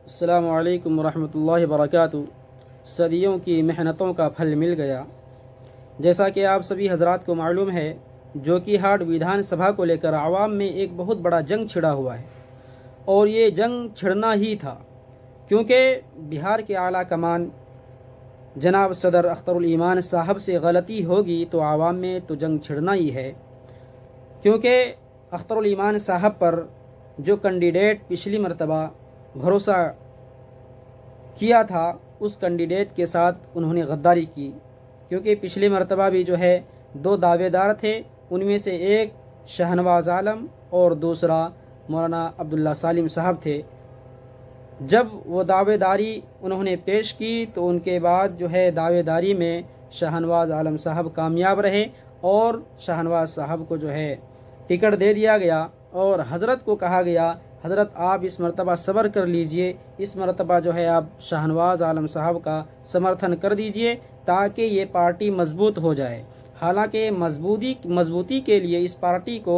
अस्सलामु अलैकुम वरहमतुल्लाहि वबरकातुहू। सदियों की मेहनतों का फल मिल गया। जैसा कि आप सभी हजरात को मालूम है, जोकीहाट विधानसभा को लेकर आवाम में एक बहुत बड़ा जंग छिड़ा हुआ है और ये जंग छिड़ना ही था, क्योंकि बिहार के आला कमान जनाब सदर अख्तरुल ईमान साहब से गलती होगी तो आवाम में तो जंग छिड़ना ही है। क्योंकि अख्तरुल ईमान साहब पर जो कैंडिडेट पिछली मरतबा भरोसा किया था, उस कैंडिडेट के साथ उन्होंने गद्दारी की। क्योंकि पिछली मरतबा भी जो है दो दावेदार थे, उनमें से एक शहनवाज आलम और दूसरा मौलाना अब्दुल्ला सालिम साहब थे। जब वो दावेदारी उन्होंने पेश की तो उनके बाद जो है दावेदारी में शहनवाज आलम साहब कामयाब रहे और शहनवाज साहब को जो है टिकट दे दिया गया और हज़रत को कहा गया, हज़रत आप इस मरतबा सब्र कर लीजिए, इस मरतबा जो है आप शहनवाज आलम साहब का समर्थन कर दीजिए ताकि ये पार्टी मजबूत हो जाए। हालांकि मजबूती के लिए इस पार्टी को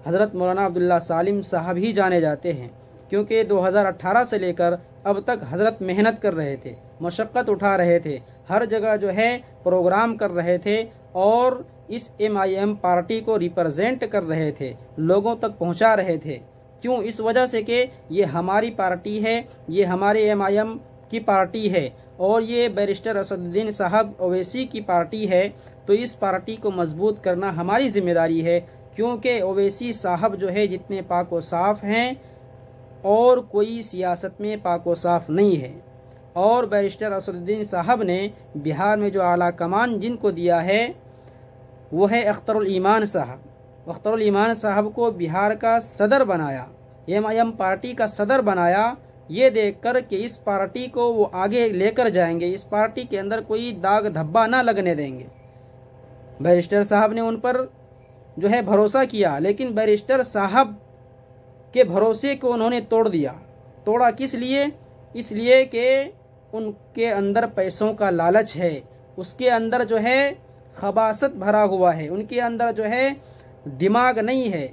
हज़रत मौलाना अब्दुल्ला सालिम साहब ही जाने जाते हैं, क्योंकि 2018 से लेकर अब तक हज़रत मेहनत कर रहे थे, मशक्क़त उठा रहे थे, हर जगह जो है प्रोग्राम कर रहे थे और इस MIM पार्टी को रिप्रेजेंट कर रहे थे, लोगों तक पहुंचा रहे थे। क्यों? इस वजह से कि ये हमारी पार्टी है, ये हमारे MIM की पार्टी है और ये बैरिस्टर असदुद्दीन साहब ओवैसी की पार्टी है, तो इस पार्टी को मजबूत करना हमारी जिम्मेदारी है। क्योंकि ओवैसी साहब जो है जितने पाको साफ हैं और कोई सियासत में पाको साफ नहीं है। और बैरिस्टर असदुद्दीन साहब ने बिहार में जो आला कमान जिनको दिया है वो है अख्तरुल ईमान साहब। अख्तरुल ईमान साहब को बिहार का सदर बनाया, MIM पार्टी का सदर बनाया, ये देखकर कि इस पार्टी को वो आगे लेकर जाएंगे, इस पार्टी के अंदर कोई दाग धब्बा ना लगने देंगे। बैरिस्टर साहब ने उन पर जो है भरोसा किया, लेकिन बैरिस्टर साहब के भरोसे को उन्होंने तोड़ दिया। तोड़ा किस लिए? इसलिए कि उनके अंदर पैसों का लालच है, उसके अंदर जो है खबासत भरा हुआ है, उनके अंदर जो है दिमाग नहीं है,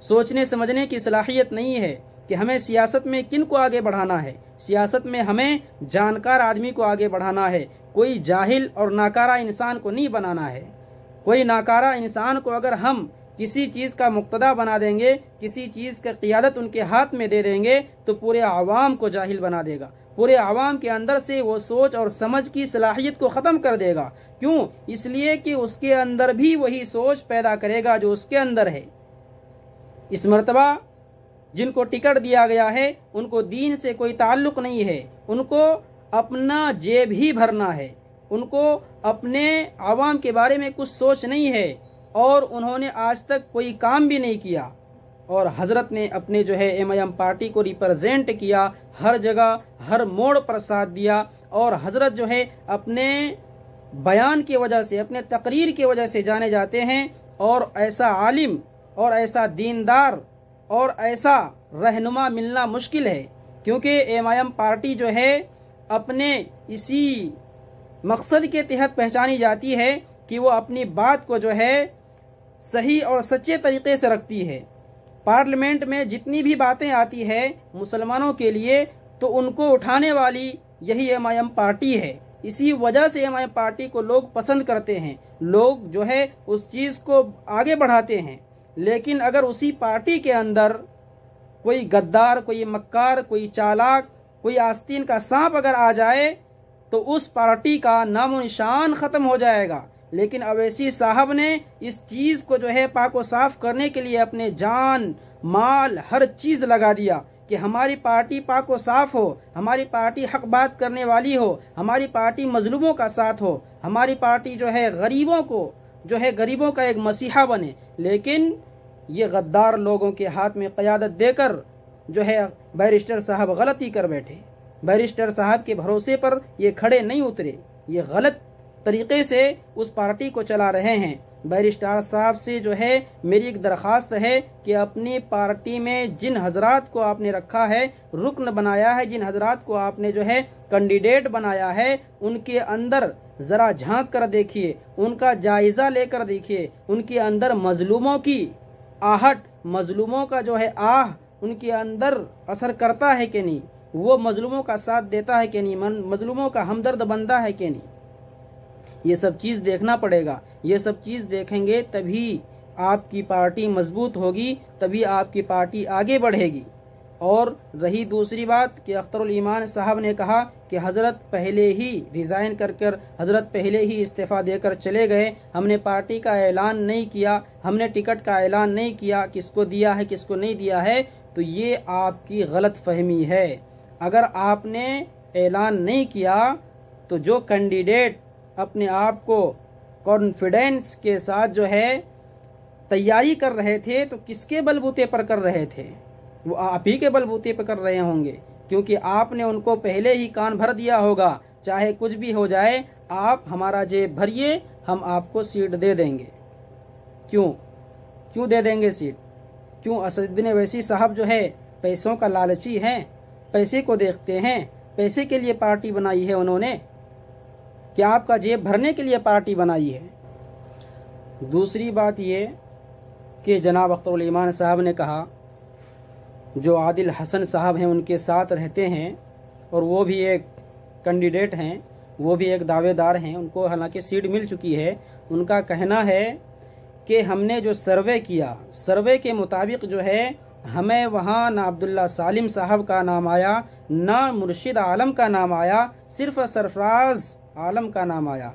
सोचने समझने की सलाहियत नहीं है कि हमें सियासत में किन को आगे बढ़ाना है। सियासत में हमें जानकार आदमी को आगे बढ़ाना है, कोई जाहिल और नाकारा इंसान को नहीं बनाना है। कोई नाकारा इंसान को अगर हम किसी चीज़ का मुक्तदा बना देंगे, किसी चीज़ का क़ियादत उनके हाथ में दे देंगे तो पूरे आवाम को जाहिल बना देगा, पूरे आवाम के अंदर से वो सोच और समझ की सलाहियत को ख़त्म कर देगा। क्यों? इसलिए कि उसके अंदर भी वही सोच पैदा करेगा जो उसके अंदर है। इस मरतबा जिनको टिकट दिया गया है उनको दीन से कोई ताल्लुक नहीं है, उनको अपना जेब ही भरना है, उनको अपने आवाम के बारे में कुछ सोच नहीं है और उन्होंने आज तक कोई काम भी नहीं किया। और हजरत ने अपने जो है MIM पार्टी को रिप्रेजेंट किया, हर जगह हर मोड़ पर साथ दिया और हजरत जो है अपने बयान की वजह से, अपने तकरीर की वजह से जाने जाते हैं। और ऐसा आलिम और ऐसा दीनदार और ऐसा रहनुमा मिलना मुश्किल है, क्योंकि MIM पार्टी जो है अपने इसी मकसद के तहत पहचानी जाती है कि वो अपनी बात को जो है सही और सच्चे तरीके से रखती है। पार्लियामेंट में जितनी भी बातें आती है मुसलमानों के लिए, तो उनको उठाने वाली यही MIM पार्टी है। इसी वजह से MIM पार्टी को लोग पसंद करते हैं, लोग जो है उस चीज़ को आगे बढ़ाते हैं। लेकिन अगर उसी पार्टी के अंदर कोई गद्दार, कोई मक्कार, कोई चालाक, कोई आस्तीन का सांप अगर आ जाए तो उस पार्टी का नामो निशान ख़त्म हो जाएगा। लेकिन ओवैसी साहब ने इस चीज़ को जो है पाको साफ करने के लिए अपने जान माल हर चीज़ लगा दिया कि हमारी पार्टी पाको साफ हो, हमारी पार्टी हक बात करने वाली हो, हमारी पार्टी मजलूमों का साथ हो, हमारी पार्टी जो है गरीबों को जो है गरीबों का एक मसीहा बने। लेकिन ये गद्दार लोगों के हाथ में क़यादत देकर जो है बैरिस्टर साहब गलती कर बैठे। बैरिस्टर साहब के भरोसे पर ये खड़े नहीं उतरे, ये गलत तरीके से उस पार्टी को चला रहे हैं। बैरिस्टर साहब से जो है मेरी एक दरख्वास्त है कि अपनी पार्टी में जिन हजरात को आपने रखा है, रुकन बनाया है, जिन हजरात को आपने जो है कैंडिडेट बनाया है, उनके अंदर ज़रा झांक कर देखिए, उनका जायज़ा लेकर देखिए, उनके अंदर मजलूमों की आहट, मजलूमों का जो है आह उनके अंदर असर करता है कि नहीं। वो मजलूमों का साथ देता है कि नहीं, मजलूमों का हमदर्द बनता है कि नहीं, ये सब चीज़ देखना पड़ेगा। ये सब चीज़ देखेंगे तभी आपकी पार्टी मजबूत होगी, तभी आपकी पार्टी आगे बढ़ेगी। और रही दूसरी बात कि अख्तरुल ईमान साहब ने कहा कि हज़रत पहले ही रिज़ाइन कर हज़रत पहले ही इस्तीफ़ा देकर चले गए, हमने पार्टी का ऐलान नहीं किया, हमने टिकट का ऐलान नहीं किया, किसको दिया है किसको नहीं दिया है, तो ये आपकी गलत फहमी है। अगर आपने ऐलान नहीं किया तो जो कैंडिडेट अपने आप को कॉन्फिडेंस के साथ जो है तैयारी कर रहे थे, तो किसके बलबूते पर कर रहे थे? वो आप ही के बलबूते पर कर रहे होंगे, क्योंकि आपने उनको पहले ही कान भर दिया होगा, चाहे कुछ भी हो जाए आप हमारा जेब भरिए, हम आपको सीट दे देंगे। क्यों दे देंगे सीट? क्यों? असदुद्दीन ओवैसी साहब जो है पैसों का लालची हैं, पैसे को देखते हैं, पैसे के लिए पार्टी बनाई है उन्होंने, क्या आपका जेब भरने के लिए पार्टी बनाई है? दूसरी बात ये कि जनाब अख्तरुल ईमान साहब ने कहा जो आदिल हसन साहब हैं उनके साथ रहते हैं, और वो भी एक कैंडिडेट हैं, वो भी एक दावेदार हैं, उनको हालांकि सीट मिल चुकी है। उनका कहना है कि हमने जो सर्वे किया, सर्वे के मुताबिक जो है हमें वहाँ ना अब्दुल्ला सालिम साहब का नाम आया, ना मुर्शिद आलम का नाम आया, सिर्फ सरफराज आलम का नाम आया।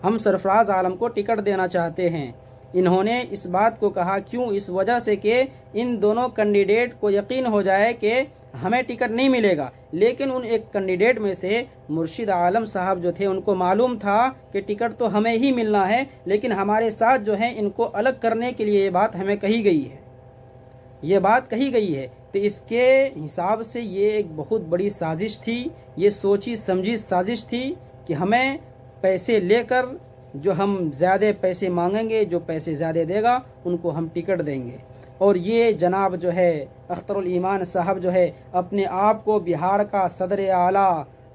हम सरफराज आलम को टिकट देना चाहते हैं। इन्होंने इस बात को कहा क्यों? इस वजह से कि इन दोनों कैंडिडेट को यकीन हो जाए कि हमें टिकट नहीं मिलेगा। लेकिन उन एक कैंडिडेट में से मुर्शिद आलम साहब जो थे उनको मालूम था कि टिकट तो हमें ही मिलना है, लेकिन हमारे साथ जो है इनको अलग करने के लिए ये बात हमें कही गई है, ये बात कही गई है। तो इसके हिसाब से ये एक बहुत बड़ी साजिश थी, ये सोची समझी साजिश थी कि हमें पैसे लेकर, जो हम ज़्यादा पैसे मांगेंगे, जो पैसे ज़्यादा देगा उनको हम टिकट देंगे। और ये जनाब जो है अख्तरुल ईमान साहब जो है अपने आप को बिहार का सदर आला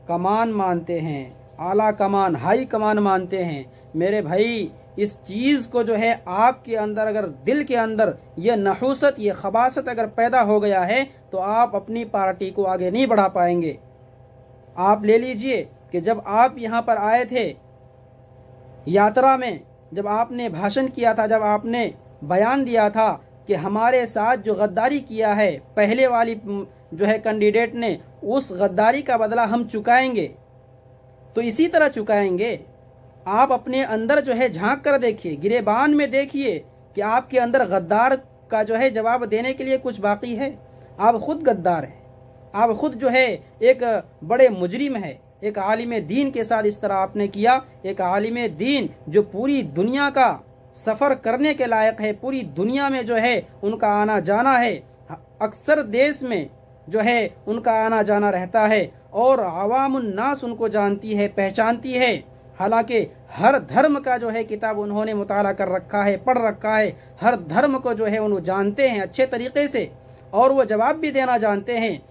कमान मानते हैं, आला कमान, हाई कमान मानते हैं। मेरे भाई, इस चीज़ को जो है आपके अंदर, अगर दिल के अंदर ये नहूसत, ये खबासत अगर पैदा हो गया है तो आप अपनी पार्टी को आगे नहीं बढ़ा पाएंगे। आप ले लीजिए कि जब आप यहाँ पर आए थे यात्रा में, जब आपने भाषण किया था, जब आपने बयान दिया था कि हमारे साथ जो गद्दारी किया है पहले वाली जो है कैंडिडेट ने, उस गद्दारी का बदला हम चुकाएंगे, तो इसी तरह चुकाएंगे। आप अपने अंदर जो है झांक कर देखिए, गिरेबान में देखिए कि आपके अंदर गद्दार का जो है जवाब देने के लिए कुछ बाकी है। आप खुद गद्दार हैं, आप खुद जो है एक बड़े मुजरिम है। एक आलिम दीन के साथ इस तरह आपने किया, एक आलिम दीन जो पूरी दुनिया का सफ़र करने के लायक है, पूरी दुनिया में जो है उनका आना जाना है, अक्सर देश में जो है उनका आना जाना रहता है, और अवामुन नास उनको जानती है, पहचानती है। हालांकि हर धर्म का जो है किताब उन्होंने मुताला कर रखा है, पढ़ रखा है, हर धर्म को जो है उन्हें जानते हैं अच्छे तरीके से, और वो जवाब भी देना जानते हैं।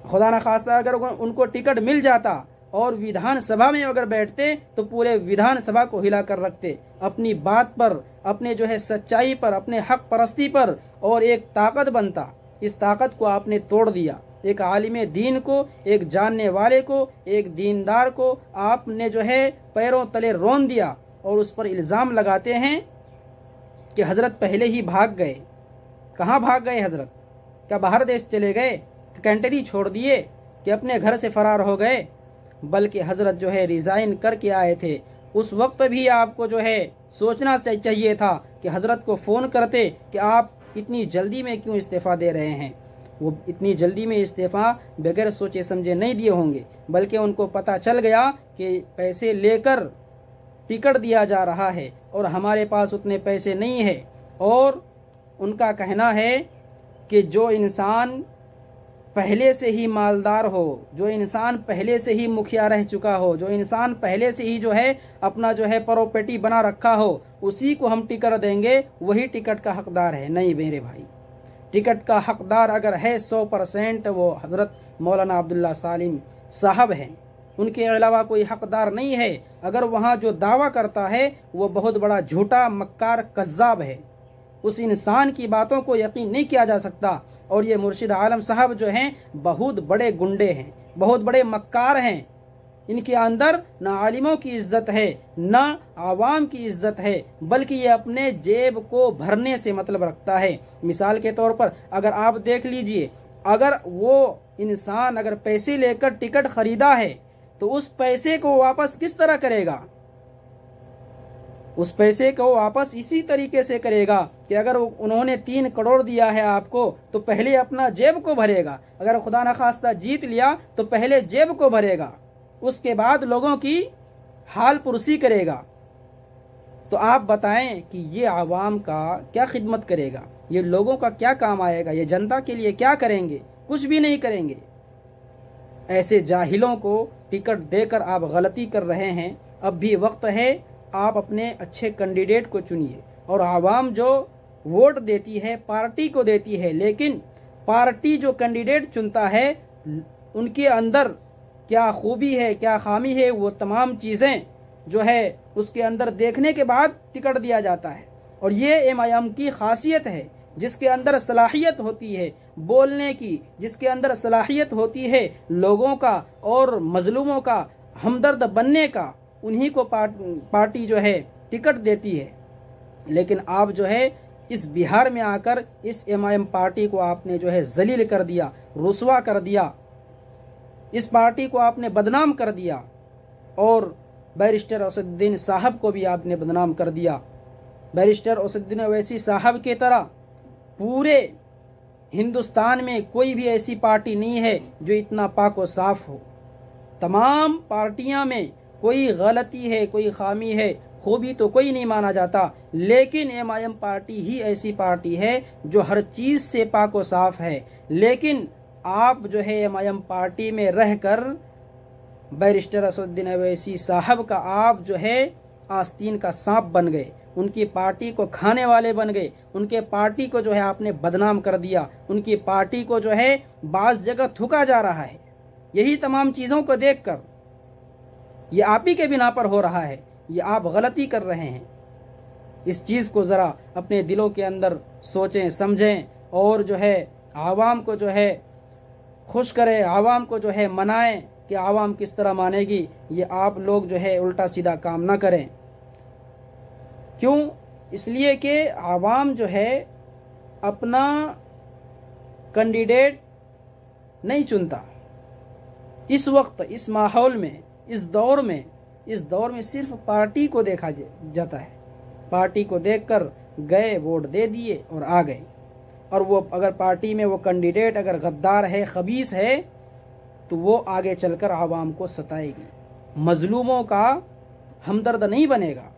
खुदा न खास्ता अगर उनको टिकट मिल जाता और विधानसभा में अगर बैठते तो पूरे विधानसभा को हिला कर रखते, अपनी बात पर, अपने जो है सच्चाई पर, अपने हक परस्ती पर, और एक ताकत बनता। इस ताकत को आपने तोड़ दिया। एक आलिम दीन को, एक जानने वाले को, एक दीनदार को आपने जो है पैरों तले रोन दिया, और उस पर इल्ज़ाम लगाते हैं कि हजरत पहले ही भाग गए। कहाँ भाग गए हजरत? क्या बाहर देश चले गए? कंट्री छोड़ दिए कि अपने घर से फरार हो गए? बल्कि हजरत जो है रिजाइन करके आए थे। उस वक्त भी आपको जो है सोचना चाहिए था कि हजरत को फ़ोन करते कि आप इतनी जल्दी में क्यों इस्तीफ़ा दे रहे हैं। वो इतनी जल्दी में इस्तीफ़ा बगैर सोचे समझे नहीं दिए होंगे, बल्कि उनको पता चल गया कि पैसे लेकर टिकट दिया जा रहा है और हमारे पास उतने पैसे नहीं है। और उनका कहना है कि जो इंसान पहले से ही मालदार हो, जो इंसान पहले से ही मुखिया रह चुका हो, जो इंसान पहले से ही जो है अपना जो है प्रॉपर्टी बना रखा हो, उसी को हम टिकट देंगे, वही टिकट का हकदार है। नहीं मेरे भाई, टिकट का हकदार अगर है 100% वो हजरत मौलाना अब्दुल्ला सालिम साहब हैं, उनके अलावा कोई हकदार नहीं है। अगर वहाँ जो दावा करता है वो बहुत बड़ा झूठा मक्कार कज्जाब है, उस इंसान की बातों को यकीन नहीं किया जा सकता। और ये मुर्शिद आलम साहब जो हैं बहुत बड़े गुंडे हैं, बहुत बड़े मक्कार हैं। इनके अंदर न आलिमों की इज्जत है न आवाम की इज्जत है, बल्कि ये अपने जेब को भरने से मतलब रखता है। मिसाल के तौर पर अगर आप देख लीजिए, अगर वो इंसान अगर पैसे लेकर टिकट खरीदा है तो उस पैसे को वापस किस तरह करेगा? उस पैसे को वापस इसी तरीके से करेगा कि अगर उन्होंने 3 करोड़ दिया है आपको तो पहले अपना जेब को भरेगा, अगर खुदा न खास्ता जीत लिया तो पहले जेब को भरेगा, उसके बाद लोगों की हाल पुरसी करेगा। तो आप बताएं कि ये आवाम का क्या खिदमत करेगा, ये लोगों का क्या काम आएगा, ये जनता के लिए क्या करेंगे? कुछ भी नहीं करेंगे। ऐसे जाहिलों को टिकट देकर आप गलती कर रहे हैं। अब भी वक्त है, आप अपने अच्छे कैंडिडेट को चुनिए। और आवाम जो वोट देती है पार्टी को देती है, लेकिन पार्टी जो कैंडिडेट चुनता है उनके अंदर क्या खूबी है, क्या खामी है, वो तमाम चीज़ें जो है उसके अंदर देखने के बाद टिकट दिया जाता है। और ये एमआईएम की खासियत है, जिसके अंदर सलाहियत होती है बोलने की, जिसके अंदर सलाहियत होती है लोगों का और मजलूमों का हमदर्द बनने का, उन्हीं को पार्टी जो है टिकट देती है। लेकिन आप जो है इस बिहार में आकर इस एमआईएम पार्टी को आपने जो है जलील कर दिया, रुसवा कर दिया, इस पार्टी को आपने बदनाम कर दिया। और बैरिस्टर असदुद्दीन साहब को भी आपने बदनाम कर दिया। बैरिस्टर असदुद्दीन ओवैसी साहब की तरह पूरे हिंदुस्तान में कोई भी ऐसी पार्टी नहीं है जो इतना पाक और साफ हो। तमाम पार्टियां में कोई गलती है, कोई खामी है, खूबी तो कोई नहीं माना जाता, लेकिन एमआईएम पार्टी ही ऐसी पार्टी है जो हर चीज से पाक और साफ है। लेकिन आप जो है एमआईएम पार्टी में रहकर बैरिस्टर असदुद्दीन ओवैसी साहब का आप जो है आस्तीन का सांप बन गए, उनकी पार्टी को खाने वाले बन गए, उनके पार्टी को जो है आपने बदनाम कर दिया, उनकी पार्टी को जो है बाज जगह थूका जा रहा है। यही तमाम चीजों को देखकर ये आप ही के बिना पर हो रहा है, ये आप गलती कर रहे हैं। इस चीज को जरा अपने दिलों के अंदर सोचें, समझें और जो है आवाम को जो है खुश करें, आवाम को जो है मनाएं कि आवाम किस तरह मानेगी। ये आप लोग जो है उल्टा सीधा काम ना करें। क्यों? इसलिए कि आवाम जो है अपना कैंडिडेट नहीं चुनता। इस वक्त, इस माहौल में, इस दौर में सिर्फ पार्टी को देखा जाता है। पार्टी को देखकर गए, वोट दे दिए और आ गए। और वो अगर पार्टी में वो कैंडिडेट अगर गद्दार है, खबीस है, तो वो आगे चलकर आवाम को सताएगी, मजलूमों का हमदर्द नहीं बनेगा।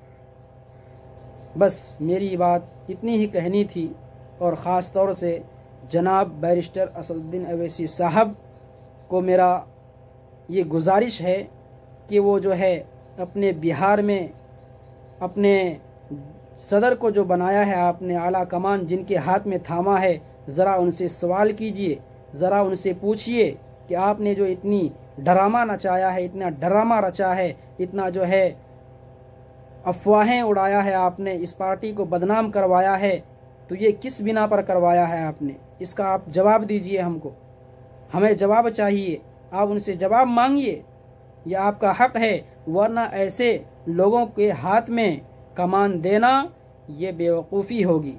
बस मेरी बात इतनी ही कहनी थी। और ख़ास तौर से जनाब बैरिस्टर असदुद्दीन ओवैसी साहब को मेरा ये गुजारिश है कि वो जो है अपने बिहार में अपने सदर को जो बनाया है आपने, आला कमान जिनके हाथ में थामा है, ज़रा उनसे सवाल कीजिए, ज़रा उनसे पूछिए कि आपने जो इतनी ड्रामा नचाया है, इतना ड्रामा रचा है, इतना जो है अफवाहें उड़ाया है आपने, इस पार्टी को बदनाम करवाया है, तो ये किस बिना पर करवाया है आपने? इसका आप जवाब दीजिए हमको। हमें जवाब चाहिए, आप उनसे जवाब मांगिए, ये आपका हक है। वरना ऐसे लोगों के हाथ में कमान देना ये बेवकूफ़ी होगी।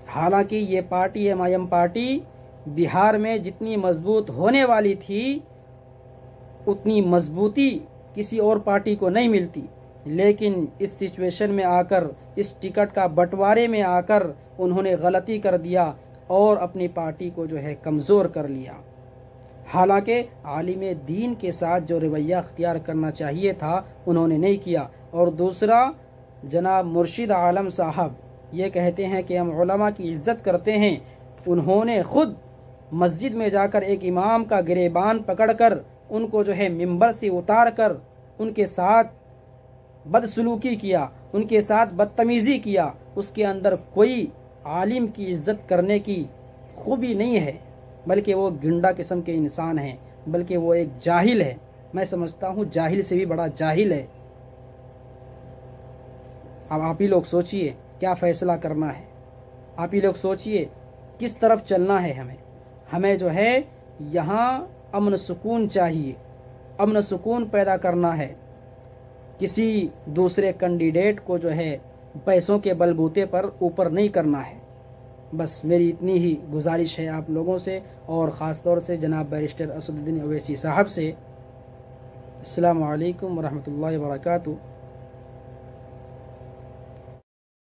हालांकि ये पार्टी एमआईएम पार्टी बिहार में जितनी मजबूत होने वाली थी उतनी मजबूती किसी और पार्टी को नहीं मिलती, लेकिन इस सिचुएशन में आकर, इस टिकट का बंटवारे में आकर उन्होंने गलती कर दिया और अपनी पार्टी को जो है कमज़ोर कर लिया। हालांकि आलिम दीन के साथ जो रवैया अख्तियार करना चाहिए था उन्होंने नहीं किया। और दूसरा, जनाब मुर्शिद आलम साहब ये कहते हैं कि हम उलमा की इज्जत करते हैं, उन्होंने खुद मस्जिद में जाकर एक इमाम का गिरेबान पकड़कर उनको जो है मिंबर से उतार कर उनके साथ बदसलूकी किया, उनके साथ बदतमीज़ी किया। उसके अंदर कोई आलिम की इज्जत करने की खूबी नहीं है, बल्कि वो गुंडा किस्म के इंसान हैं, बल्कि वो एक जाहिल है। मैं समझता हूँ जाहिल से भी बड़ा जाहिल है। अब आप ही लोग सोचिए क्या फैसला करना है। आप ही लोग सोचिए किस तरफ चलना है हमें जो है यहाँ अमन सुकून चाहिए, अमन सुकून पैदा करना है। किसी दूसरे कैंडिडेट को जो है पैसों के बलबूते पर ऊपर नहीं करना है। बस मेरी इतनी ही गुजारिश है आप लोगों से, और ख़ास तौर से जनाब बैरिस्टर असदुद्दीन ओवैसी साहब से। अस्सलामु अलैकुम वरहमतुल्लाहि वबरकातुहू।